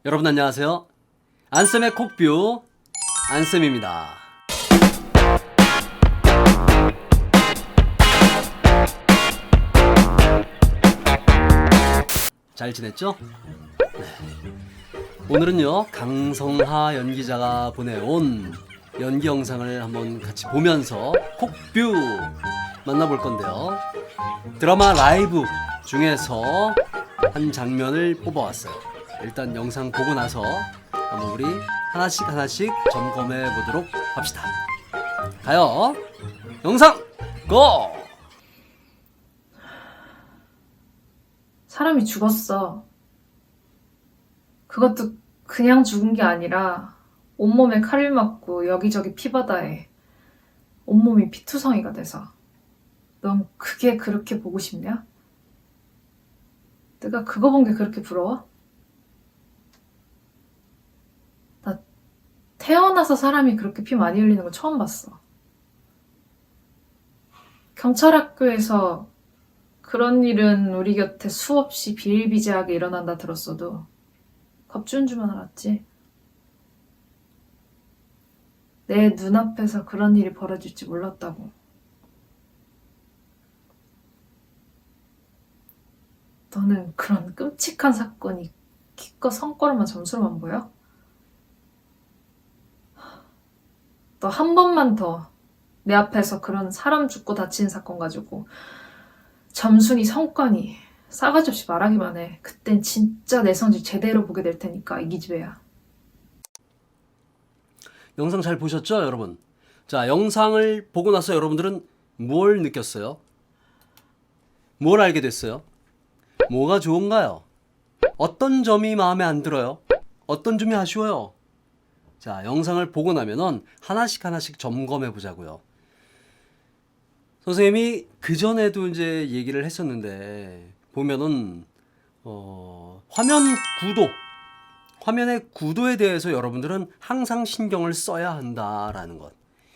여러분 안녕하세요. 안쌤의 콕뷰 안쌤입니다. 잘 지냈죠? 네. 오늘은요 강성하 연기자가 보내온 연기 영상을 한번 같이 보면서 콕뷰 만나볼 건데요. 드라마 라이브 중에서 한 장면을 뽑아왔어요. 일단 영상 보고 나서 한번 우리 하나씩 점검해 보도록 합시다. 가요. 영상 고! 사람이 죽었어. 그것도 그냥 죽은 게 아니라 온몸에 칼을 맞고 여기저기 피바다에 온몸이 피투성이가 돼서. 넌 그게 그렇게 보고 싶냐? 내가 그거 본 게 그렇게 부러워? 나 태어나서 사람이 그렇게 피 많이 흘리는 거 처음 봤어. 경찰학교에서 그런 일은 우리 곁에 수없이 비일비재하게 일어난다 들었어도 겁주는 줄만 알았지. 내 눈앞에서 그런 일이 벌어질지 몰랐다고. 너는 그런 끔찍한 사건이 기껏 성과로만 점수로만 보여? 너 한 번만 더 내 앞에서 그런 사람 죽고 다치는 사건 가지고 점수니 성과니 싸가지 없이 말하기만 해. 그땐 진짜 내 성질 제대로 보게 될 테니까 이 기집애야. 영상 잘 보셨죠, 여러분? 자, 영상을 보고 나서 여러분들은 뭘 느꼈어요? 뭘 알게 됐어요? 뭐가 좋은가요? 어떤 점이 마음에 안 들어요? 어떤 점이 아쉬워요? 자, 영상을 보고 나면은 하나씩 점검해 보자고요. 선생님이 그전에도 이제 얘기를 했었는데 보면은 화면의 구도에 대해서 여러분들은 항상 신경을 써야 한다라는 것.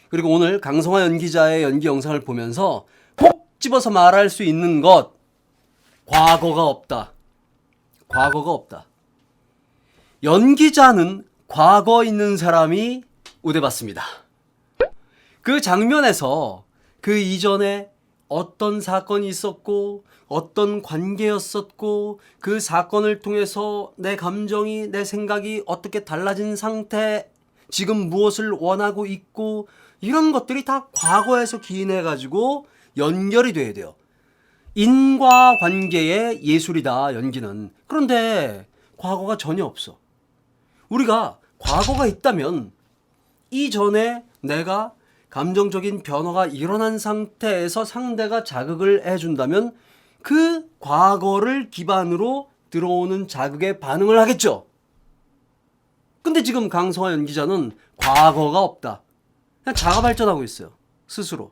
그리고 오늘 강성하 연기자의 연기 영상을 보면서 꼭 집어서 말할 수 있는 것. 과거가 없다. 과거가 없다. 연기자는 과거 있는 사람이 우대받습니다. 그 장면에서 그 이전에 어떤 사건이 있었고 어떤 관계였었고 그 사건을 통해서 내 감정이 내 생각이 어떻게 달라진 상태, 지금 무엇을 원하고 있고 이런 것들이 다 과거에서 기인해 가지고 연결이 돼야 돼요. 인과관계의 예술이다, 연기는. 그런데 과거가 전혀 없어. 우리가 과거가 있다면 이전에 내가 감정적인 변화가 일어난 상태에서 상대가 자극을 해준다면 그 과거를 기반으로 들어오는 자극에 반응을 하겠죠. 근데 지금 강성하 연기자는 과거가 없다. 그냥 자가 발전하고 있어요. 스스로.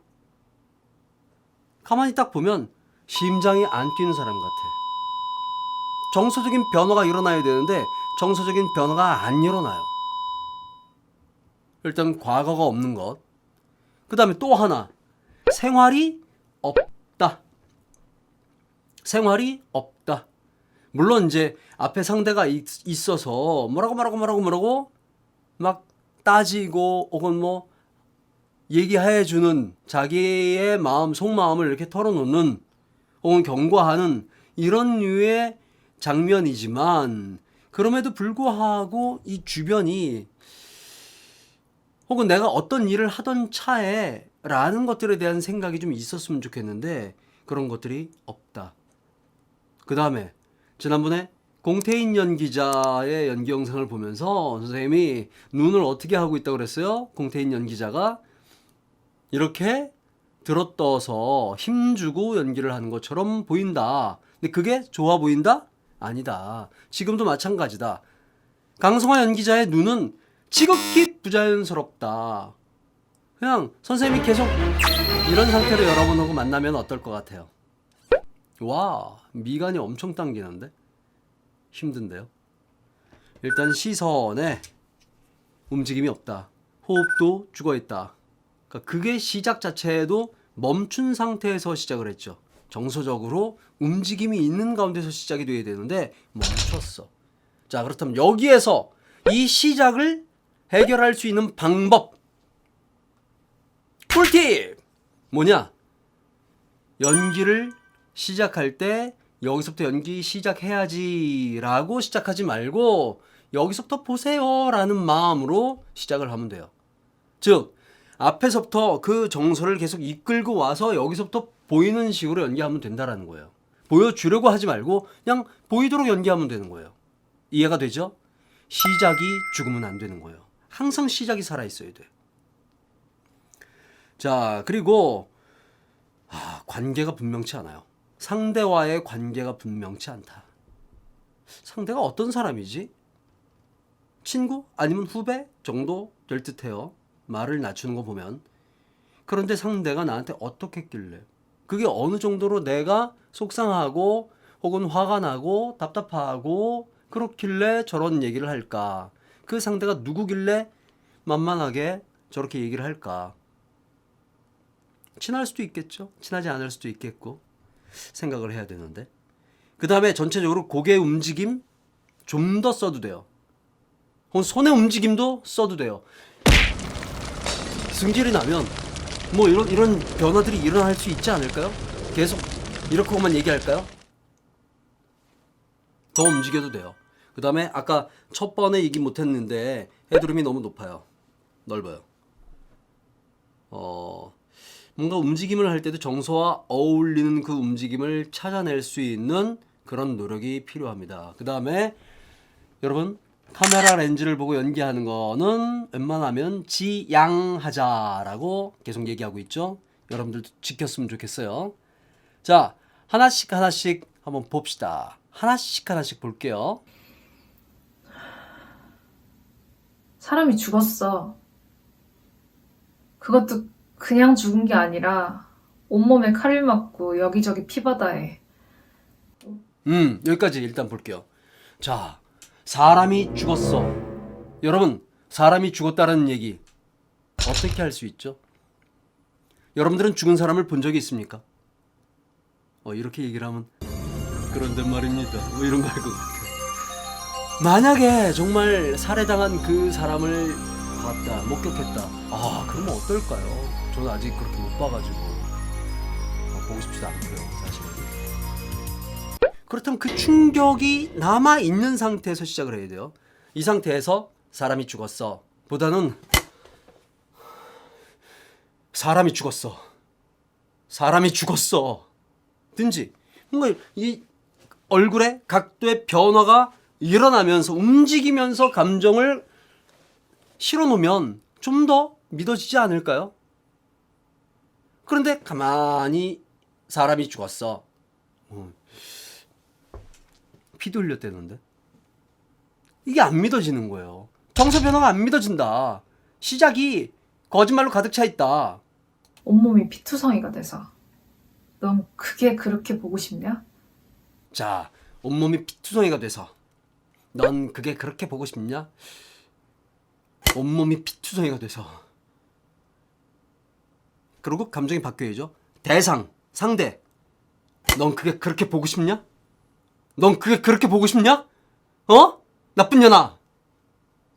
가만히 딱 보면 심장이 안 뛰는 사람 같아. 정서적인 변화가 일어나야 되는데 정서적인 변화가 안 일어나요. 일단 과거가 없는 것. 그 다음에 또 하나. 생활이 없다. 생활이 없다. 물론 이제 앞에 상대가 있어서 뭐라고 막 따지고 혹은 뭐 얘기해주는 자기의 마음, 속마음을 이렇게 털어놓는 혹은 경고하는 이런 류의 장면이지만 그럼에도 불구하고 이 주변이 혹은 내가 어떤 일을 하던 차에 라는 것들에 대한 생각이 좀 있었으면 좋겠는데 그런 것들이 없다. 그 다음에 지난번에 공태인 연기자의 연기 영상을 보면서 선생님이 눈을 어떻게 하고 있다고 그랬어요? 공태인 연기자가 이렇게 들어떠서 힘주고 연기를 하는 것처럼 보인다. 근데 그게 좋아 보인다? 아니다. 지금도 마찬가지다. 강성하 연기자의 눈은 지극히 부자연스럽다. 그냥 선생님이 계속 이런 상태로 여러분하고 만나면 어떨 것 같아요? 와, 미간이 엄청 당기는데? 힘든데요? 일단 시선에 움직임이 없다. 호흡도 죽어있다. 그러니까 그게 시작 자체에도 멈춘 상태에서 시작을 했죠. 정서적으로 움직임이 있는 가운데서 시작이 돼야 되는데 멈췄어. 자, 그렇다면 여기에서 이 시작을 해결할 수 있는 방법. 꿀팁! 뭐냐? 연기를 시작할 때 여기서부터 연기 시작해야지 라고 시작하지 말고 여기서부터 보세요 라는 마음으로 시작을 하면 돼요. 즉 앞에서부터 그 정서를 계속 이끌고 와서 여기서부터 보이는 식으로 연기하면 된다라는 거예요. 보여주려고 하지 말고 그냥 보이도록 연기하면 되는 거예요. 이해가 되죠? 시작이 죽으면 안 되는 거예요. 항상 시작이 살아있어야 돼. 자, 그리고 관계가 분명치 않아요. 상대와의 관계가 분명치 않다. 상대가 어떤 사람이지? 친구? 아니면 후배? 정도 될 듯해요. 말을 낮추는 거 보면. 그런데 상대가 나한테 어떻게 했길래? 그게 어느 정도로 내가 속상하고 혹은 화가 나고 답답하고 그렇길래 저런 얘기를 할까? 그 상대가 누구길래 만만하게 저렇게 얘기를 할까? 친할 수도 있겠죠. 친하지 않을 수도 있겠고 생각을 해야 되는데 그 다음에 전체적으로 고개 움직임 좀 더 써도 돼요. 혹은 손의 움직임도 써도 돼요. 승질이 나면 뭐 이런 변화들이 일어날 수 있지 않을까요? 계속 이렇게만 얘기할까요? 더 움직여도 돼요. 그 다음에 아까 첫 번에 얘기 못했는데 헤드룸이 너무 높아요. 넓어요. 뭔가 움직임을 할 때도 정서와 어울리는 그 움직임을 찾아낼 수 있는 그런 노력이 필요합니다. 그 다음에 여러분 카메라 렌즈를 보고 연기하는 거는 웬만하면 지양하자라고 계속 얘기하고 있죠. 여러분들도 지켰으면 좋겠어요. 자, 하나씩 한번 봅시다. 하나씩 볼게요. 사람이 죽었어. 그것도 그냥 죽은 게 아니라 온몸에 칼을 맞고 여기저기 피바다에. 여기까지 일단 볼게요. 자, 사람이 죽었어. 여러분, 사람이 죽었다는 얘기 어떻게 할 수 있죠? 여러분들은 죽은 사람을 본 적이 있습니까? 이렇게 얘기를 하면 그런데 말입니다. 뭐 이런 거 할 것 같아. 만약에 정말 살해당한 그 사람을 봤다, 목격했다. 그러면 어떨까요? 저는 아직 그렇게 못 봐가지고 보고 싶지도 않고요, 사실은. 그렇다면 그 충격이 남아있는 상태에서 시작을 해야 돼요. 이 상태에서 사람이 죽었어 보다는 사람이 죽었어 든지 뭔가 이 얼굴의 각도의 변화가 일어나면서 움직이면서 감정을 실어놓으면 좀 더 믿어지지 않을까요? 그런데 가만히 사람이 죽었어. 피도 흘렸대는데 이게 안 믿어지는 거예요. 정서 변화가 안 믿어진다. 시작이 거짓말로 가득 차 있다. 온몸이 피투성이가 돼서. 넌 그게 그렇게 보고 싶냐? 자, 온몸이 피투성이가 돼서 넌 그게 그렇게 보고 싶냐? 온몸이 피투성이가 돼서 그리고 감정이 바뀌어야죠. 대상, 상대 넌 그게 그렇게 보고 싶냐? 넌 그게 그렇게 보고 싶냐? 나쁜 년아,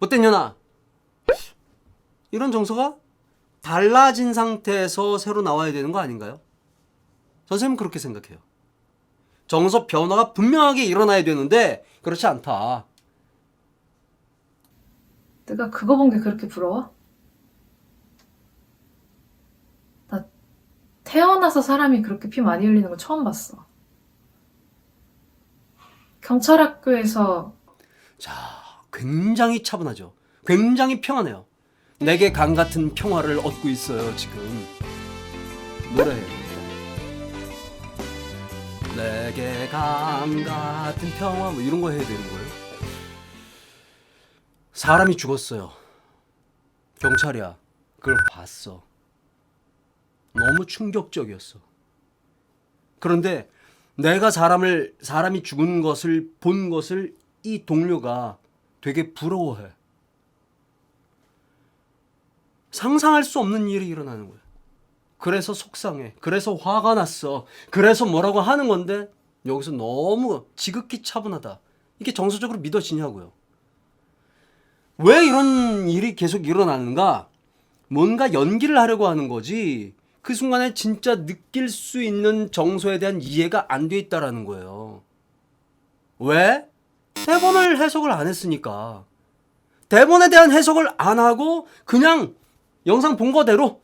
못된 년아. 이런 정서가 달라진 상태에서 새로 나와야 되는 거 아닌가요? 선생님은 그렇게 생각해요. 정서 변화가 분명하게 일어나야 되는데 그렇지 않다. 내가 그거 본 게 그렇게 부러워? 나 태어나서 사람이 그렇게 피 많이 흘리는 거 처음 봤어. 경찰학교에서 자, 굉장히 차분하죠. 굉장히 평안해요. 내게 강 같은 평화를 얻고 있어요, 지금. 노래해요. 내게 강 같은 평화 뭐 이런 거 해야 되는 거예요. 사람이 죽었어요. 경찰이야. 그걸 봤어. 너무 충격적이었어. 그런데 내가 사람이 죽은 것을 본 것을 이 동료가 되게 부러워해. 상상할 수 없는 일이 일어나는 거야. 그래서 속상해. 그래서 화가 났어. 그래서 뭐라고 하는 건데 여기서 너무 지극히 차분하다. 이게 정서적으로 믿어지냐고요. 왜 이런 일이 계속 일어나는가? 뭔가 연기를 하려고 하는 거지 그 순간에 진짜 느낄 수 있는 정서에 대한 이해가 안 돼 있다라는 거예요. 왜? 대본을 해석을 안 했으니까. 대본에 대한 해석을 안 하고 그냥 영상 본 거대로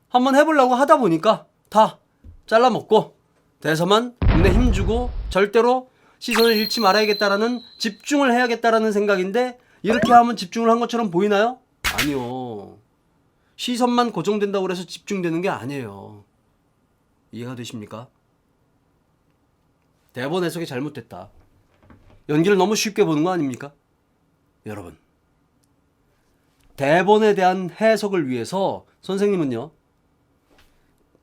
한번 해보려고 하다 보니까 다 잘라먹고 대사만 눈에 힘주고 절대로 시선을 잃지 말아야겠다라는, 집중을 해야겠다라는 생각인데, 이렇게 하면 집중을 한 것처럼 보이나요? 아니요. 시선만 고정된다고 해서 집중되는 게 아니에요. 이해가 되십니까? 대본 해석이 잘못됐다. 연기를 너무 쉽게 보는 거 아닙니까? 여러분, 대본에 대한 해석을 위해서 선생님은요,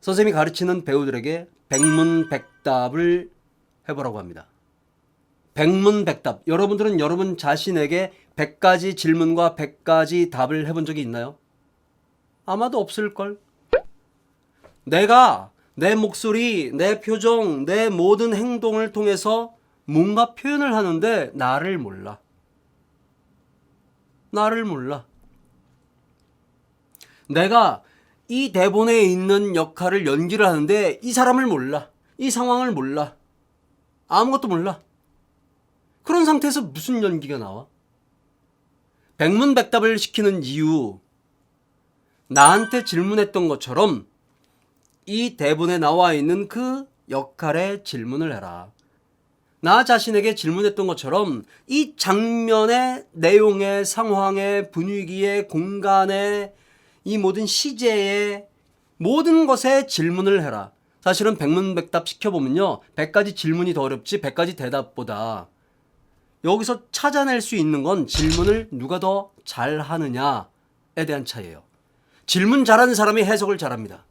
선생님이 가르치는 배우들에게 백문백답을 해보라고 합니다. 백문백답. 여러분들은 여러분 자신에게 100가지 질문과 100가지 답을 해본 적이 있나요? 아마도 없을걸? 내가 내 목소리, 내 표정, 내 모든 행동을 통해서 뭔가 표현을 하는데 나를 몰라. 나를 몰라. 내가 이 대본에 있는 역할을 연기를 하는데 이 사람을 몰라. 이 상황을 몰라. 아무것도 몰라. 그런 상태에서 무슨 연기가 나와? 백문백답을 시키는 이유, 나한테 질문했던 것처럼 이 대본에 나와 있는 그 역할에 질문을 해라. 나 자신에게 질문했던 것처럼 이 장면의 내용의, 상황의, 분위기의, 공간의, 이 모든 시제의 모든 것에 질문을 해라. 사실은 백문백답 시켜보면요, 100가지 질문이 더 어렵지 100가지 대답보다 여기서 찾아낼 수 있는 건 질문을 누가 더 잘하느냐에 대한 차이예요. 질문 잘하는 사람이 해석을 잘합니다.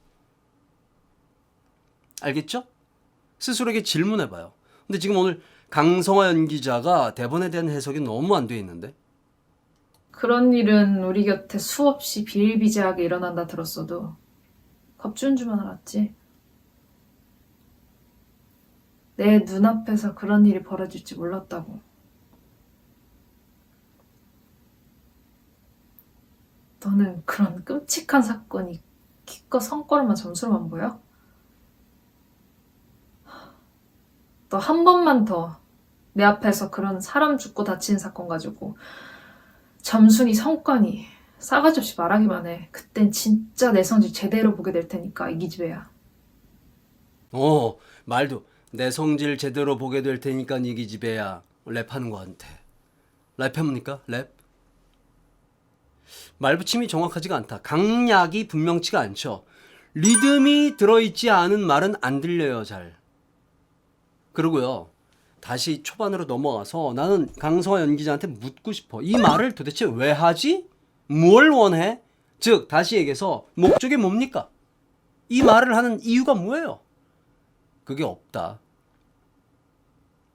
알겠죠? 스스로에게 질문해봐요. 근데 지금 오늘 강성화 연기자가 대본에 대한 해석이 너무 안 돼 있는데? 그런 일은 우리 곁에 수없이 비일비재하게 일어난다 들었어도 겁주는 줄만 알았지. 내 눈앞에서 그런 일이 벌어질지 몰랐다고. 너는 그런 끔찍한 사건이 기껏 성과로만 점수로만 보여? 너 한 번만 더 내 앞에서 그런 사람 죽고 다치는 사건 가지고 점수니 성과니 싸가지 없이 말하기만 해. 그땐 진짜 내 성질 제대로 보게 될 테니까 이 기집애야. 말도 내 성질 제대로 보게 될 테니까 이 기집애야. 랩하는 거 같아. 랩합니까? 랩? 말붙임이 정확하지가 않다. 강약이 분명치가 않죠. 리듬이 들어있지 않은 말은 안 들려요, 잘. 그리고요, 다시 초반으로 넘어가서 나는 강성화 연기자한테 묻고 싶어. 이 말을 도대체 왜 하지? 뭘 원해? 즉, 다시 얘기해서 목적이 뭡니까? 이 말을 하는 이유가 뭐예요? 그게 없다.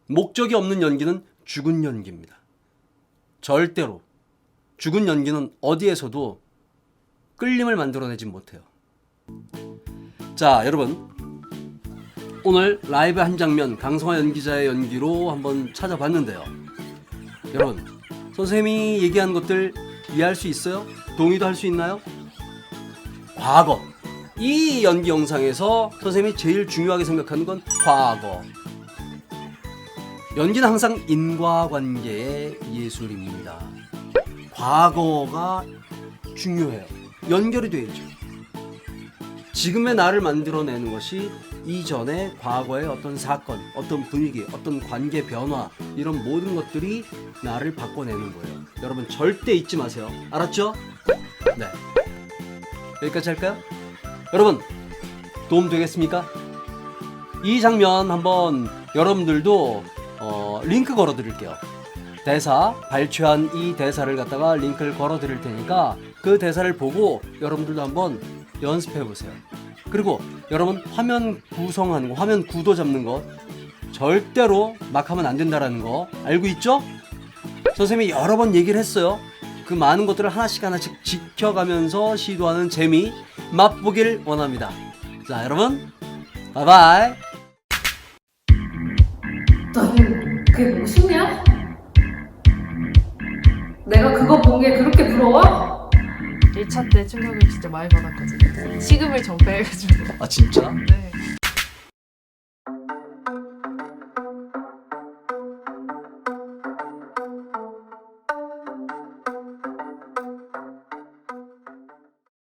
목적이 없는 연기는 죽은 연기입니다. 절대로. 죽은 연기는 어디에서도 끌림을 만들어내지 못해요. 자, 여러분, 오늘 라이브 한 장면 강성화 연기자의 연기로 한번 찾아봤는데요. 여러분, 선생님이 얘기한 것들 이해할 수 있어요? 동의도 할 수 있나요? 과거. 이 연기 영상에서 선생님이 제일 중요하게 생각하는 건 과거. 연기는 항상 인과관계의 예술입니다. 과거가 중요해요. 연결이 돼야죠. 지금의 나를 만들어내는 것이 이전의 과거의 어떤 사건, 어떤 분위기, 어떤 관계 변화, 이런 모든 것들이 나를 바꿔내는 거예요. 여러분 절대 잊지 마세요. 알았죠? 네. 여기까지 할까요? 여러분 도움 되겠습니까? 이 장면 한번 여러분들도 링크 걸어 드릴게요. 대사, 발췌한 이 대사를 갖다가 링크를 걸어 드릴 테니까 그 대사를 보고 여러분들도 한번 연습해 보세요. 그리고 여러분 화면 구성하는 거, 화면 구도 잡는 거 절대로 막 하면 안 된다라는 거 알고 있죠? 선생님이 여러 번 얘기를 했어요. 그 많은 것들을 하나씩 하나씩 지켜가면서 시도하는 재미 맛보길 원합니다. 자, 여러분 바이바이. 너는 그게 무엇이냐? 내가 그거 본 게 그렇게 부러워? 1차 때 충격을 진짜 많이 받았거든요. 식음을 전폐해가지고. 아 진짜? 네.